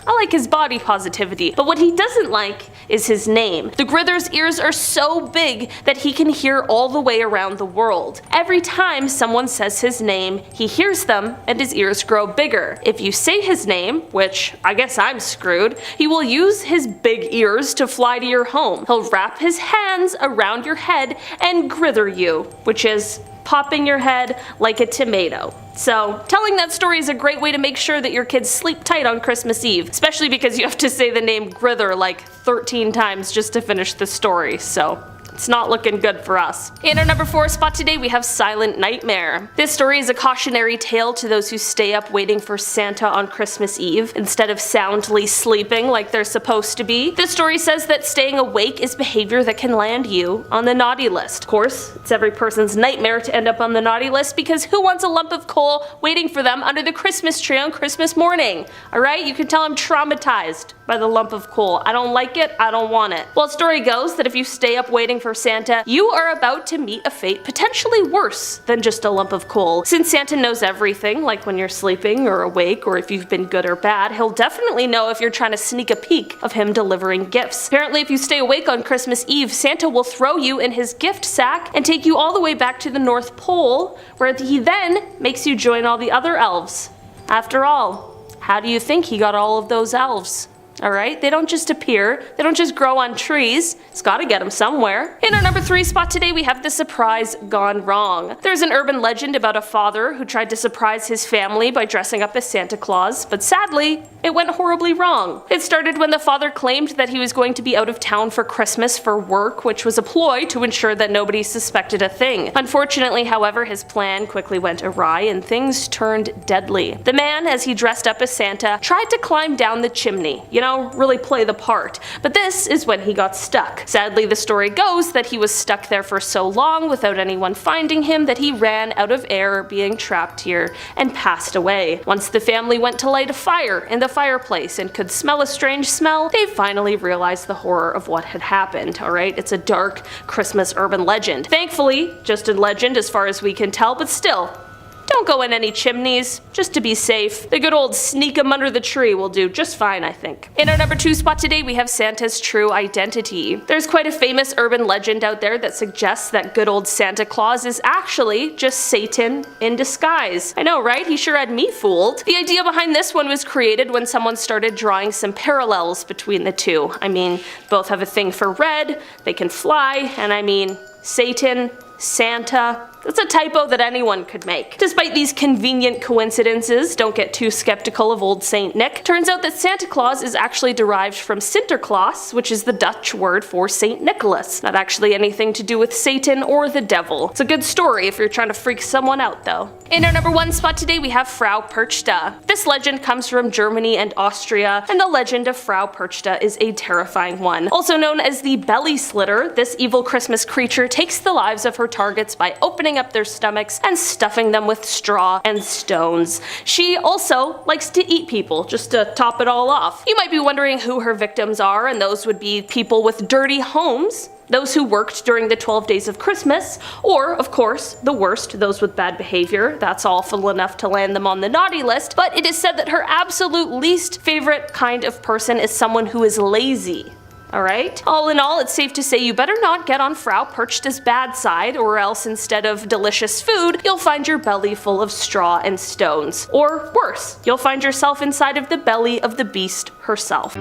I like his body positivity, but what he doesn't like is his name. The Grither's ears are so big that he can hear all the way around the world. Every time someone says his name, he hears them and his ears grow bigger. If you say his name, which I guess I'm screwed, he will use his big ears to fly to your home. He'll wrap his hands around your head and Grither you, which is popping your head like a tomato. So, telling that story is a great way to make sure that your kids sleep tight on Christmas Eve, especially because you have to say the name Grither like 13 times just to finish the story, so it's not looking good for us. In our number 4 spot today we have Silent Nightmare. This story is a cautionary tale to those who stay up waiting for Santa on Christmas Eve instead of soundly sleeping like they're supposed to be. This story says that staying awake is behavior that can land you on the naughty list. Of course, it's every person's nightmare to end up on the naughty list because who wants a lump of coal waiting for them under the Christmas tree on Christmas morning? Alright, you can tell I'm traumatized by the lump of coal. I don't like it, I don't want it. Well, the story goes that if you stay up waiting for for Santa, you are about to meet a fate potentially worse than just a lump of coal. Since Santa knows everything, like when you're sleeping or awake or if you've been good or bad, he'll definitely know if you're trying to sneak a peek of him delivering gifts. Apparently, if you stay awake on Christmas Eve, Santa will throw you in his gift sack and take you all the way back to the North Pole, where he then makes you join all the other elves. After all, how do you think he got all of those elves? Alright, they don't just appear, they don't just grow on trees, it's gotta get them somewhere. In our number 3 spot today, we have the surprise gone wrong. There's an urban legend about a father who tried to surprise his family by dressing up as Santa Claus, but sadly, it went horribly wrong. It started when the father claimed that he was going to be out of town for Christmas for work, which was a ploy to ensure that nobody suspected a thing. Unfortunately, however, his plan quickly went awry and things turned deadly. The man, as he dressed up as Santa, tried to climb down the chimney, really play the part. But this is when he got stuck. Sadly, the story goes that he was stuck there for so long without anyone finding him that he ran out of air, being trapped here, and passed away. Once the family went to light a fire in the fireplace and could smell a strange smell, they finally realized the horror of what had happened. Alright, it's a dark Christmas urban legend. Thankfully, just a legend as far as we can tell, but still, don't go in any chimneys, just to be safe. The good old sneak 'em under the tree will do just fine, I think. In our number 2 spot today, we have Santa's true identity. There's quite a famous urban legend out there that suggests that good old Santa Claus is actually just Satan in disguise. I know, right? He sure had me fooled. The idea behind this one was created when someone started drawing some parallels between the two. I mean, both have a thing for red, they can fly, and I mean, Satan, Santa, that's a typo that anyone could make. Despite these convenient coincidences, don't get too skeptical of old Saint Nick. Turns out that Santa Claus is actually derived from Sinterklaas, which is the Dutch word for Saint Nicholas. Not actually anything to do with Satan or the devil. It's a good story if you're trying to freak someone out though. In our number 1 spot today, we have Frau Perchta. This legend comes from Germany and Austria, and the legend of Frau Perchta is a terrifying one. Also known as the belly slitter, this evil Christmas creature takes the lives of her targets by opening up their stomachs and stuffing them with straw and stones. She also likes to eat people, just to top it all off. You might be wondering who her victims are, and those would be people with dirty homes, those who worked during the 12 days of Christmas, or, of course, the worst, those with bad behavior. That's awful enough to land them on the naughty list, but it is said that her absolute least favorite kind of person is someone who is lazy. Alright? All in all, it's safe to say you better not get on Frau Perchta's bad side, or else instead of delicious food, you'll find your belly full of straw and stones. Or worse, you'll find yourself inside of the belly of the beast herself.